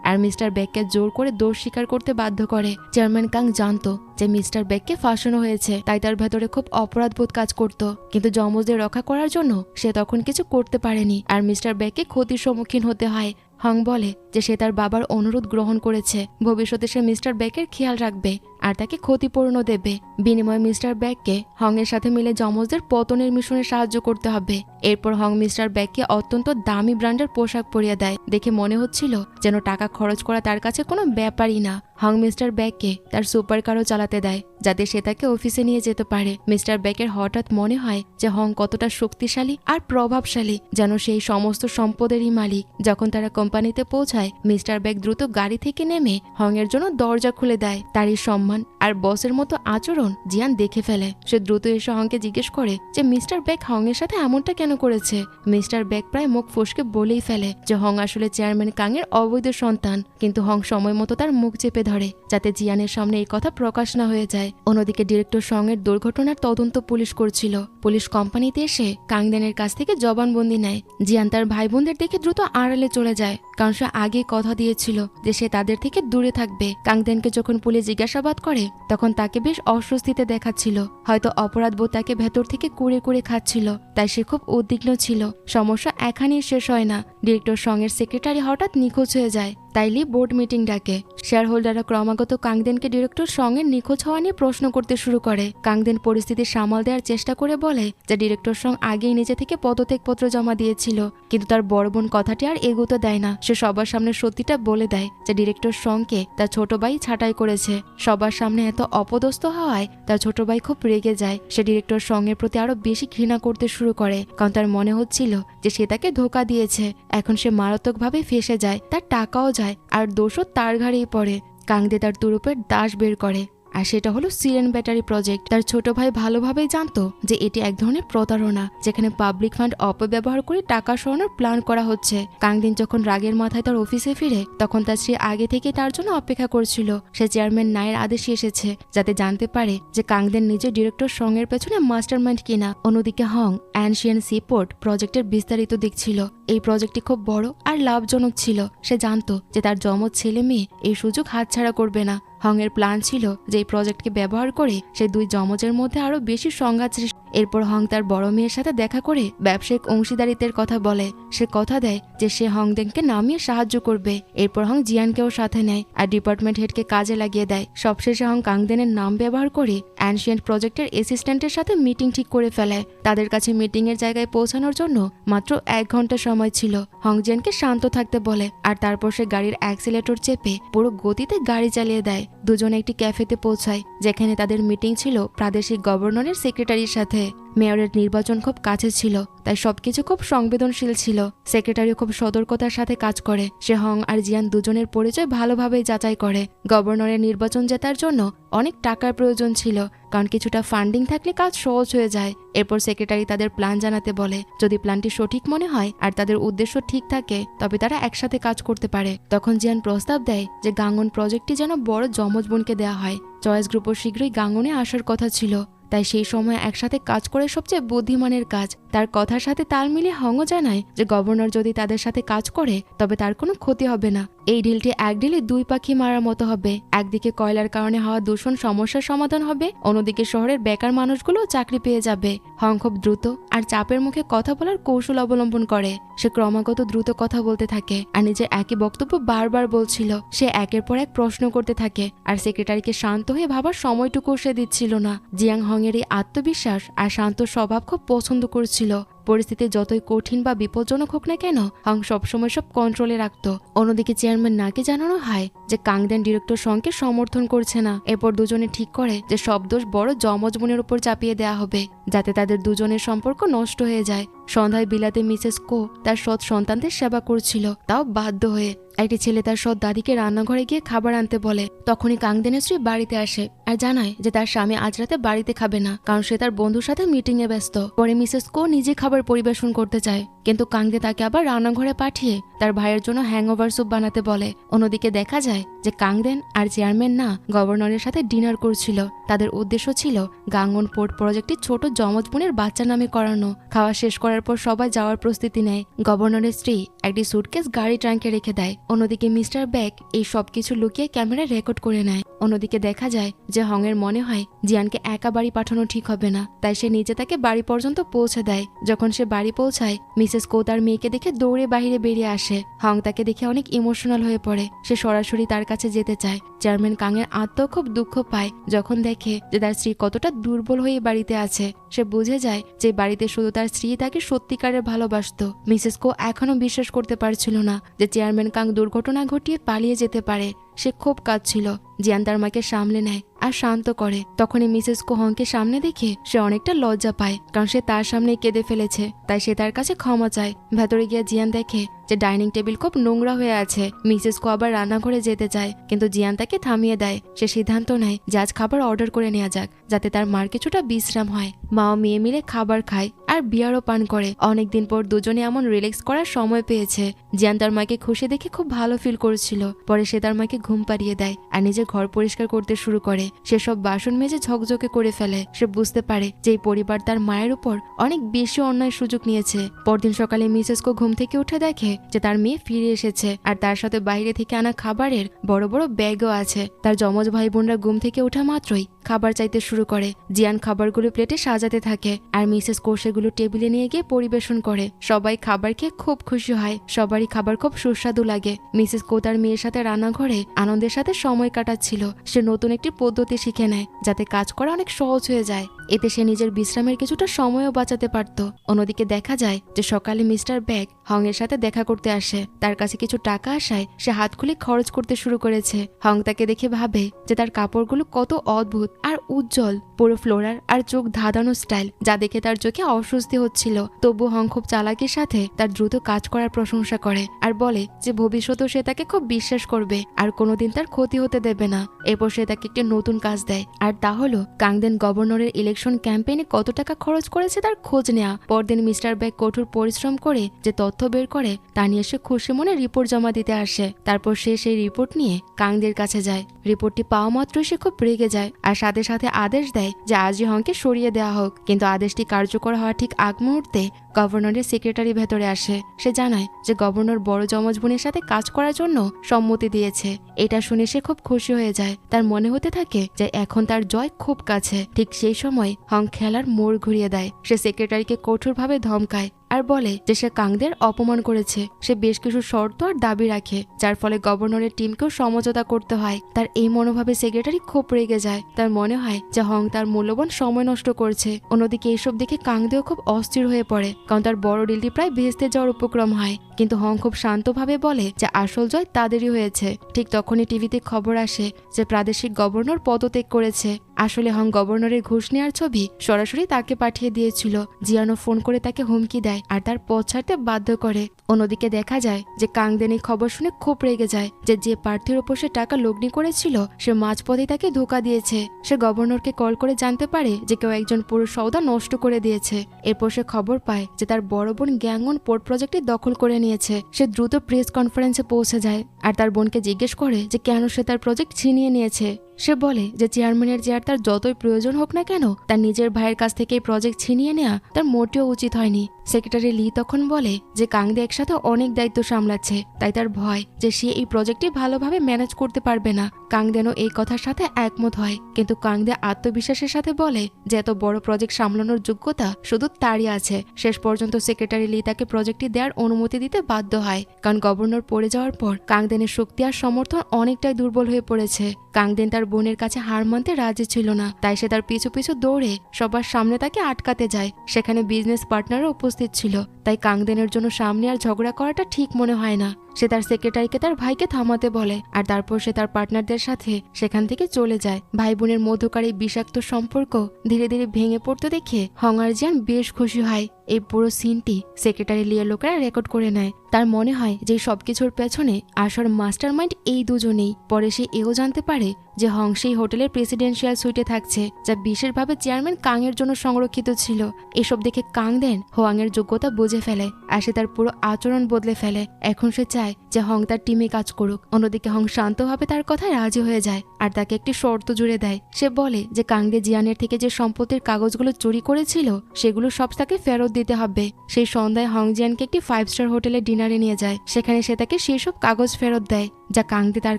আর মিস্টার বেককে জোর করে দোষ স্বীকার করতে বাধ্য করে। চেয়ারম্যান কাং জানতো যে মিস্টার বেককে ফাঁসানো হয়েছে, তাই তার ভেতরে খুব অপরাধবোধ কাজ করত। কিন্তু যমজদের রক্ষা করার জন্য সে তখন কিছু করতে পারেনি, আর মিস্টার বেককে ক্ষতির সম্মুখীন হতে হয়। হং বলে যে সে তার বাবার অনুরোধ গ্রহণ করেছে। ভবিষ্যতে সে মিস্টার বেকের খেয়াল রাখবে আর তাকে ক্ষতিপূরণও দেবে। বিনিময়ে মিস্টার বেককে হং এর সাথে মিলে যমজদের পতনের মিশনে সাহায্য করতে হবে। এরপর হং মিস্টার বেককে অত্যন্ত দামি ব্র্যান্ডের পোশাক পরিয়ে দেয়। দেখে মনে হচ্ছিল যেন টাকা খরচ করা তার কাছে কোনো ব্যাপারই না। হং মিস্টার বেককে তার সুপার কারও চালাতে দেয়, যাতে সে তাকে অফিসে নিয়ে যেতে পারে। মিস্টার বেকের হঠাৎ মনে হয় যে হং কতটা শক্তিশালী আর প্রভাবশালী, যেন সেই সমস্ত সম্পদেরই মালিক। যখন তারা কোম্পানিতে পৌঁছায়, মিস্টার বেক দ্রুত গাড়ি থেকে নেমে হং এর জন্য দরজা খুলে দেয়। তারই সম্মান আর বসের মতো আচরণ জিয়ান দেখে ফেলে। সে দ্রুত এসে হংকে জিজ্ঞেস করে যে মিস্টার বেক হং এর সাথে এমনটা কেন করেছে। মিস্টার বেক প্রায় মুখ ফসকে বলেই ফেলে যে হং আসলে চেয়ারম্যান কাং এর অবৈধ সন্তান, কিন্তু হং সময় মতো তার মুখ চেপে ধরে যাতে জিয়ানের সামনে এই কথা প্রকাশ না হয়ে যায়। অন্যদিকে ডিরেক্টর সং এর দুর্ঘটনার তদন্ত পুলিশ করছিল। পুলিশ কোম্পানিতে এসে কাংদেনের কাছ থেকে জবানবন্দি নেয়। জিয়ান তার ভাই বোনদের দেখে দ্রুত আড়ালে চলে যায়, কারণ সে আগে কথা দিয়েছিল যে সে তাদের থেকে দূরে থাকবে। কাংদেনকে যখন পুলিশ জিজ্ঞাসাবাদ করে, তখন তাকে বেশ অস্বস্তিতে দেখাচ্ছিল। হয়তো অপরাধবোধ তাকে ভেতর থেকে কুড়ে কুড়ে খাচ্ছিল, তাই সে খুব উদ্বিগ্ন ছিল। সমস্যা এখানেই শেষ হয় না। ডিরেক্টর সং এর সেক্রেটারি হঠাৎ নিখোঁজ হয়ে যায়, তাই লি বোর্ড মিটিং ডাকে। শেয়ার হোল্ডাররা ক্রমাগত কাংদেনকে ডিরেক্টর সং এর নিখোঁজ হওয়া নিয়ে প্রশ্ন করতে শুরু করে। কাংদেন পরিস্থিতি সামাল দেওয়ার চেষ্টা করে বলে যে ডিরেক্টর সং আগেই নিজে থেকে পদত্যাগপত্র জমা দিয়েছিল, কিন্তু তার বড় বোন কথাটি আর এগোতে দেয় না। সে সবার সামনে সত্যিটা বলে দেয় যে ডিরেক্টর সংকে তার ছোট ভাই ছাঁটাই করেছে। সবার সামনে এত অপদস্থ হওয়ায় তার ছোট ভাই খুব রেগে যায়। সে ডিরেক্টর সং এর প্রতি আরো বেশি ঘৃণা করতে শুরু করে, কারণ তার মনে হচ্ছিল যে সে তাকে ধোঁকা দিয়েছে। এখন সে মারাত্মকভাবে ফেঁসে যায়, তার টাকাও যায়, আর দোষও তার ঘাড়েই পড়ে। কাংদে তার তুরুপের দাস বের করে, আর সেটা হলো সিরেন ব্যাটারি প্রজেক্ট। তার ছোট ভাই ভালোভাবেই জানতো যে এটি এক ধরনের প্রতারণা, যেখানে পাবলিক ফান্ড অপব্যবহার করে টাকা সরানোর প্ল্যান করা হচ্ছে। কাংদিন যখন রাগের মাথায় তার অফিসে ফিরে, তখন তার স্ত্রী আগে থেকে তার জন্য অপেক্ষা করছিল। সে চেয়ারম্যান নায়ের আদেশে এসেছে যাতে জানতে পারে যে কাংদেন নিজে ডিরেক্টর সং এর পেছনে মাস্টারমাইন্ড কিনা। অন্যদিকে হং অ্যানশিয়ান সিপোর্ট প্রজেক্টের বিস্তারিত দেখছিল। এই প্রজেক্টটি খুব বড় আর লাভজনক ছিল। সে জানতো যে তার যমজ ছেলে মেয়ে এই সুযোগ হাতছাড়া করবে না। হং এর প্ল্যান ছিল যে এই প্রজেক্টকে ব্যবহার করে সে দুই যমজের মধ্যে আরো বেশি সংঘাত সৃষ্টি। এরপর হং তার বড় মেয়ের সাথে দেখা করে ব্যবসায়িক অংশীদারিত্বের কথা বলে। সে কথা দেয় যে সে হংদেনকে নামিয়ে সাহায্য করবে। এরপর হং জিয়ানকেও সাথে নেয় আর ডিপার্টমেন্ট হেডকে কাজে লাগিয়ে দেয়। সবশেষে হং কাংদেনের নাম ব্যবহার করে অ্যানশিয়েন্ট প্রজেক্টের অ্যাসিস্ট্যান্টের সাথে মিটিং ঠিক করে ফেলে। তাদের কাছে মিটিং এর জায়গায় পৌঁছানোর জন্য মাত্র 1 ঘন্টা সময় ছিল। হং জিয়ানকে শান্ত থাকতে বলে, আর তারপর সে গাড়ির অ্যাক্সিলেটর চেপে পুরো গতিতে গাড়ি চালিয়ে দেয়। দুজনে একটি ক্যাফেতে পৌঁছায়, যেখানে তাদের মিটিং ছিল প্রাদেশিক গভর্নরের সেক্রেটারির সাথে। মেয়রের নির্বাচন খুব কাছে ছিল, তাই সবকিছু খুব সংবেদনশীল ছিল। সেক্রেটারি খুব সতর্কতার সাথে কাজ করে। সে হং আর জিয়ান দুজনের পরিচয় ভালোভাবেই যাচাই করে। গভর্নরের নির্বাচন জেতার জন্য অনেক টাকার প্রয়োজন ছিল, কারণ কিছুটা ফান্ডিং থাকলে কাজ সহজ হয়ে যায়। এরপর সেক্রেটারি তাদের প্ল্যান জানাতে বলে। যদি প্ল্যানটি সঠিক মনে হয় আর তাদের উদ্দেশ্য ঠিক থাকে, তবে তারা একসাথে কাজ করতে পারে। তখন জিয়ান প্রস্তাব দেয় যে গাঙ্গন প্রজেক্টটি যেন বড় যমজ বোনকে দেওয়া হয়। চয়েস গ্রুপও শীঘ্রই গাঙ্গনে আসার কথা ছিল। তাই সেই সময় একসাথে কাজ করে সবচেয়ে বুদ্ধিমানের কাজ। তার কথার সাথে তাল মিলিয়ে হংও জানায় যে গভর্নর যদি তাদের সাথে কাজ করে তবে তার কোনো ক্ষতি হবে না। এই ডিলটি এক ডিলে দুই পাখি মারার মতো হবে। একদিকে কয়লার কারণে হওয়া দূষণ সমস্যার সমাধান হবে, অন্যদিকে শহরের বেকার মানুষগুলো চাকরি পেয়ে যাবে। হং খুব দ্রুত আর চাপের মুখে কথা বলার কৌশল অবলম্বন করে। সে ক্রমাগত দ্রুত কথা বলতে থাকে আর নিজের একই বক্তব্য বারবার বলছিল। সে একের পর এক প্রশ্ন করতে থাকে আর সেক্রেটারিকে শান্ত হয়ে ভাবার সময়টুকু সে দিচ্ছিল না। জিয়াং হং এর এই আত্মবিশ্বাস আর শান্ত স্বভাব খুব পছন্দ করছিল। পরিস্থিতি যতই কঠিন বা বিপজ্জনক হোক না কেন, হং সবসময় সব কন্ট্রোলে রাখত। অন্যদিকে চেয়ারম্যান নাকে জানানো হয় যে কাংদেন ডিরেক্টর সঙ্গে সমর্থন করছে না। এরপর দুজনে ঠিক করে যে সব দোষ বড় যমজ বোনের উপর চাপিয়ে দেওয়া হবে, যাতে তাদের দুজনের সম্পর্ক নষ্ট হয়ে যায়। সন্ধ্যায় বিলাতে মিসেস কো তার সৎ সন্তানদের সেবা করছিল, তাও বাধ্য হয়ে। একটি ছেলে তার সৎ দাদিকে রান্নাঘরে গিয়ে খাবার আনতে বলে। তখনই কাংদেনের স্ত্রী বাড়িতে আসে আর জানায় যে তার স্বামী আজ রাতে বাড়িতে খাবে না, কারণ সে তার বন্ধুর সাথে মিটিং এ ব্যস্ত। পরে মিসেস কো নিজে খাবার পরিবেশন করতে চায়, কিন্তু কাংদে তাকে আবার রান্নাঘরে পাঠিয়ে তার ভাইয়ের জন্য হ্যাংওভার স্যুপ বানাতে বলে। অন্যদিকে দেখা যায় যে কাংদেন আর চেয়ারম্যান না গভর্নরের সাথে ডিনার করছিল। তাদের উদ্দেশ্য ছিল গাঙ্গন পোর্ট প্রজেক্টটি ছোট যমজ বোনের বাচ্চা নামে করানো। খাওয়া শেষ করার পর সবাই যাওয়ার প্রস্তুতি নেয়। গভর্নরের স্ত্রী একটি সুটকেস গাড়ি ট্রাঙ্কে রেখে দেয়। অন্যদিকে মিস্টার ব্যাক এই সবকিছু লুকিয়ে ক্যামেরায় রেকর্ড করে নেয়। অন্যদিকে দেখা যায় যে হং এর মনে হয় জিয়ানকে একা বাড়ি পাঠানো ঠিক হবে না, তাই সে নিজে তাকে বাড়ি পর্যন্ত পৌঁছে দেয়। যখন সে বাড়ি পৌঁছায়, মিসেস কো তার মেয়েকে দেখে দৌড়ে বাইরে বেরিয়ে আসে। হং তাকে দেখে অনেক ইমোশনাল হয়ে পড়ে। সে সরাসরি তার কাছে যেতে চায়। চেয়ারম্যান কাং এর আত্মা খুব দুঃখ পায় যখন দেখে যে তার স্ত্রী কতটা দুর্বল হয়ে বাড়িতে আছে। সে বুঝে যায় যে বাড়িতে শুধু তার স্ত্রী তাকে সত্যিকারের ভালোবাসত। মিসেস কো এখনো বিশ্বাস করতে পারছিল না যে চেয়ারম্যান কাং দুর্ঘটনা ঘটিয়ে পালিয়ে যেতে পারে। সে খুব কাঁদছিল। জিয়ান তার মাকে সামলে নেয় আর শান্ত করে। তখনই মিসেস কো হংকে সামনে দেখে সে অনেকটা লজ্জা পায়, কারণ সে তার সামনে কেঁদে ফেলেছে। তাই সে তার কাছে ক্ষমা চায়। ভেতরে গিয়ে জিয়ান দেখে যে ডাইনিং টেবিল খুব নোংরা হয়ে আছে। মিসেস কো আবার রান্নাঘরে যেতে চায়, কিন্তু জিয়ান তাকে থামিয়ে দেয়। সে সিদ্ধান্ত নেয় যে আজ খাবার অর্ডার করে নেওয়া যাক, যাতে তার মার কিছুটা বিশ্রাম হয়। মা ও মেয়ে মিলে খাবার খায় আর বিয়ারও পান করে। অনেকদিন পর দুজনে এমন রিল্যাক্স করার সময় পেয়েছে। জিয়ান তার মাকে খুশি দেখে খুব ভালো ফিল করছিল। পরে সে তার মাকে ঘুম পাড়িয়ে দেয় আর নিজের ঘর পরিষ্কার করতে শুরু করে। সে সব বাসন মেজে ঝকঝকে করে ফেলে। সে বুঝতে পারে যে এই পরিবার তার মায়ের উপর অনেক বেশি অন্যায় সুযোগ নিয়েছে। পরদিন সকালে মিসেস কো ঘুম থেকে উঠে দেখে যে তার মেয়ে ফিরে এসেছে আর তার সাথে বাইরে থেকে আনা খাবারের বড় বড় ব্যাগও আছে। তার যমজ ভাই বোনরা ঘুম থেকে ওঠা মাত্রই খাবার চাইতে শুরু করে। জিয়ান খাবারগুলো প্লেটে সাজাতে থাকে আর মিসেস কো সেগুলো টেবিলে নিয়ে গিয়ে পরিবেশন করে। সবাই খাবার খেয়ে খুব খুশি হয়। সবারই খাবার খুব সুস্বাদু লাগে। মিসেস কো তার মেয়ের সাথে রান্নাঘরে আনন্দের সাথে সময় কাটাচ্ছিল। সে নতুন একটি পদ্ধতি শিখে নেয় যাতে কাজ করা অনেক সহজ হয়ে যায়। এতে সে নিজের বিশ্রামের কিছুটা সময়ও বাঁচাতে পারত। অন্যদিকে দেখা যায় যে সকালে মিস্টার ব্যাগ হং এর সাথে দেখা করতে আসে। তার কাছে কিছু টাকা আসায় সে হাত খুলে খরচ করতে শুরু করেছে। হং তাকে দেখে ভাবে যে তার কাপড়গুলো কত অদ্ভুত আর উজ্জ্বল, পুরো ফ্লোরার আর চোখ ধাঁধানো স্টাইল, যা দেখে তার চোখে অস্বস্তি হচ্ছিল। তবু হং খুব চালাকির সাথে তার দ্রুত কাজ করার প্রশংসা করে আর বলে যে ভবিষ্যতেও সে তাকে খুব বিশ্বাস করবে আর কোনোদিন তার ক্ষতি হতে দেবে না। এরপর সে তাকে একটি নতুন কাজ দেয়, আর তা হলো কাংদেন গভর্নরের ইলেকশন ক্যাম্পেইনে কত টাকা খরচ করেছে তার খোঁজ নেওয়া। পরদিন মিস্টার ব্যাগ কঠোর পরিশ্রম করে যে তথ্য বের করে তা নিয়ে সে খুশি মনে রিপোর্ট জমা দিতে আসে। তারপর সে সেই রিপোর্ট নিয়ে কাংদের কাছে যায়। রিপোর্টটি পাওয়া মাত্রই সে খুব রেগে যায় আর সাথে সাথে আদেশ দেয় যে আজই হংকে সরিয়ে দেওয়া হোক। কিন্তু আদেশটি কার্যকর হওয়া ঠিক আগ মুহূর্তে গভর্নরের সেক্রেটারি ভেতরে আসে। সে জানায় যে গভর্নর বড় যমজ বোনের সাথে কাজ করার জন্য সম্মতি দিয়েছে। এটা শুনে সে খুব খুশি হয়ে যায়। তার মনে হতে থাকে যে এখন তার জয় খুব কাছে। ঠিক সেই সময় হং খেলার মোড় ঘুরিয়ে দেয়। সে সেক্রেটারিকে কঠোরভাবে ধমকায় আর বলে যে সে কাংদের অপমান করেছে। সে বেশ কিছু শর্ত আর দাবি রাখে, যার ফলে গভর্নরের টিমকেও সমঝোতা করতে হয়। তার এই মনোভাবে সেক্রেটারি খুব রেগে যায়। তার মনে হয় যে হং তার মূল্যবান সময় নষ্ট করছে। অন্যদিকে এইসব দেখে কাংদেও খুব অস্থির হয়ে পড়ে, কারণ তার বড় ডিলটি প্রায় ভেস্তে যাওয়ার উপক্রম হয়। কিন্তু হং খুব শান্তভাবে বলে যে আসল জয় তাদেরই হয়েছে। ঠিক তখনই টিভিতে খবর আসে যে প্রাদেশিক গভর্নর পদত্যাগ করেছে। আসলে হং গভর্নরের ঘুষ নেওয়ার ছবি সরাসরি তাকে পাঠিয়ে দিয়েছিল। জিয়ানো ফোন করে তাকে হুমকি দেয় আর তার পথ ছাড়তে বাধ্য করে। অন্যদিকে দেখা যায় যে কাংদেন এই খবর শুনে খুব রেগে যায় যে প্রার্থীর ওপর সে টাকা লগ্নি করেছিল সে মাঝপথে তাকে ধোঁকা দিয়েছে। সে গভর্নরকে কল করে জানতে পারে যে কেউ একজন পুরুষ সওদা নষ্ট করে দিয়েছে। এরপর সে খবর পায় যে তার বড় বোন গ্যাংওন পোর্ট প্রজেক্টটি দখল করে নিয়েছে। সে দ্রুত প্রেস কনফারেন্সে পৌঁছে যায় আর তার বোনকে জিজ্ঞেস করে যে কেন সে তার প্রজেক্ট ছিনিয়ে নিয়েছে। সে বলে যে চেয়ারম্যানের চেয়ার তার যতই প্রয়োজন হোক না কেন তার নিজের ভাইয়ের কাছ থেকে এই প্রজেক্ট ছিনিয়ে নেওয়া তার মোটেও উচিত হয়নি। সেক্রেটারি লি তখন বলে যে কাংদে একসাথে অনেক দায়িত্ব সামলাচ্ছে, তাই তার ভয় যে সে এই প্রজেক্টটি ভালোভাবে ম্যানেজ করতে পারবে না। কাংদেনও এই কথার সাথে একমত হয়, কিন্তু কাংদে আত্মবিশ্বাসের সাথে বলে যে এত বড় প্রজেক্ট সামলানোর যোগ্যতা শুধু তারই আছে। শেষ পর্যন্ত সেক্রেটারি লি তাকে প্রজেক্টটি দেওয়ার অনুমতি দিতে বাধ্য হয়, কারণ গভর্নর পড়ে যাওয়ার পর কাংদেনের শক্তি আর সমর্থন অনেকটাই দুর্বল হয়ে পড়েছে। কাংদেন তার বোনের কাছে হার মানতে রাজি ছিল না, তাই সে তার পিছু পিছু দৌড়ে সবার সামনে তাকে আটকাতে যায়। সেখানে বিজনেস পার্টনারও উপস্থিত ছিল, তাই কাংদেনের জন্য সামনে আর ঝগড়া করাটা ঠিক মনে হয় না। সে তার সেক্রেটারিকে তার ভাইকে থামাতে বলে, আর তারপর সে তার পার্টনারদের সাথে সেখান থেকে চলে যায়। ভাই বোনের মধ্যকার এই বিষাক্ত সম্পর্ক ধীরে ধীরে ভেঙে পড়তে দেখে হং আর জিয়ান বেশ খুশি হয়। এই পুরো সিনটি সেক্রেটারি লিয়ার লোকেরা রেকর্ড করে নেয়। তার মনে হয় যে সবকিছুর পেছনে আসল মাস্টার মাইন্ড এই দুজনেই। পরে সে এও জানতে পারে যে হং সেই হোটেলের প্রেসিডেন্সিয়াল সুইটে থাকছে, যা বিশেষভাবে চেয়ারম্যান কাং এর জন্য সংরক্ষিত ছিল। এসব দেখে কাংদেন হোয়াং এর যোগ্যতা বুঝে ফেলে, আর সে তার পুরো আচরণ বদলে ফেলে। এখন সে চায় যে হং তার টিমে কাজ করুক। অন্যদিকে হং শান্তভাবে তার কথায় রাজি হয়ে যায়, আর তাকে একটি শর্ত জুড়ে দেয়। সে বলে যে কাংদে জিয়ানের থেকে যে সম্পত্তির কাগজগুলো চুরি করেছিল সেগুলো সব তাকে ফেরত দিতে হবে। সেই সন্ধ্যায় হং জিয়ানকে একটি 5 স্টার হোটেলে ডিনারে নিয়ে যায়। সেখানে সে তাকে সেই সব কাগজ ফেরত দেয় যা কাংদে তার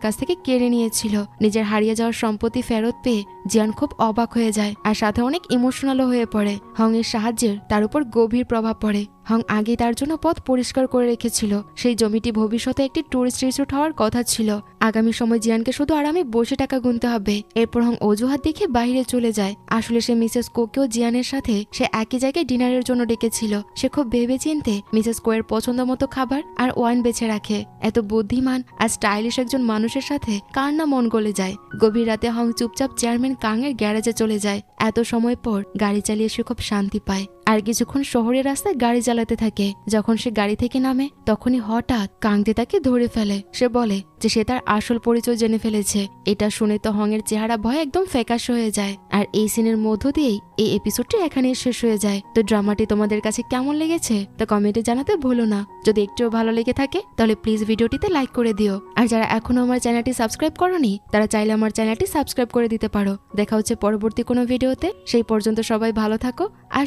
কাছ থেকে কেড়ে নিয়েছিল। নিজের হারিয়ে যাওয়ার সম্পত্তি ফেরত পেয়ে জিয়ান খুব অবাক হয়ে যায়, আর সাথে অনেক ইমোশনালও হয়ে পড়ে। হং এর সাহায্যের তার উপর গভীর প্রভাব পড়ে। হং আগে তার জন্য পথ পরিষ্কার করে রেখেছিল। সেই জমিটি ভবিষ্যতে একটি টুরিস্ট রিসোর্ট হওয়ার কথা ছিল। আগামী সময় জিয়ানকে শুধু আরামে বসে টাকা গুনতে হবে। এরপর হং অজুহাত দেখে বাইরে চলে যায়। আসলে সে মিসেস কোকেও জিয়ানের সাথে সে একই জায়গায় ডিনারের জন্য ডেকেছিল। সে খুব ভেবেচিন্তে মিসেস কোয়ের পছন্দ মতো খাবার আর ওয়াইন বেছে রাখে। এত বুদ্ধিমান আর স্টাইলিশ একজন মানুষের সাথে কার না মন গলে যায়। গভীর রাতে হং চুপচাপ চেয়ারম্যান কাং এর গ্যারেজে চলে যায়। এত সময় পর গাড়ি চালিয়ে সে খুব শান্তি পায়, আর কিছুক্ষণ শহরের রাস্তায় গাড়ি চালাতে থাকে। যখন সে গাড়ি থেকে নামে তখনই হঠাৎ কাংদে তাকে ধরে ফেলে। সে বলে যে সে তার আসল পরিচয় জেনে ফেলেছে। এটা শুনে তো হং এর চেহারা ভয় একদম ফ্যাকাশ হয়ে যায়। আর এই সিনের মধ্য দিয়েই এই এপিসোডটি এখানেই শেষ হয়ে যায়। তো ড্রামাটি তোমাদের কাছে কেমন লেগেছে তা কমেন্টে জানাতে ভুলো না। যদি একটুও ভালো লেগে থাকে তাহলে প্লিজ ভিডিওটিতে লাইক করে দিও। আর যারা এখনো আমার চ্যানেলটি সাবস্ক্রাইব করোনি তারা চাইলে আমার চ্যানেলটি সাবস্ক্রাইব করে দিতে পারো। দেখা হচ্ছে পরবর্তী কোনো ভিডিওতে। সেই পর্যন্ত সবাই ভালো থাকো আর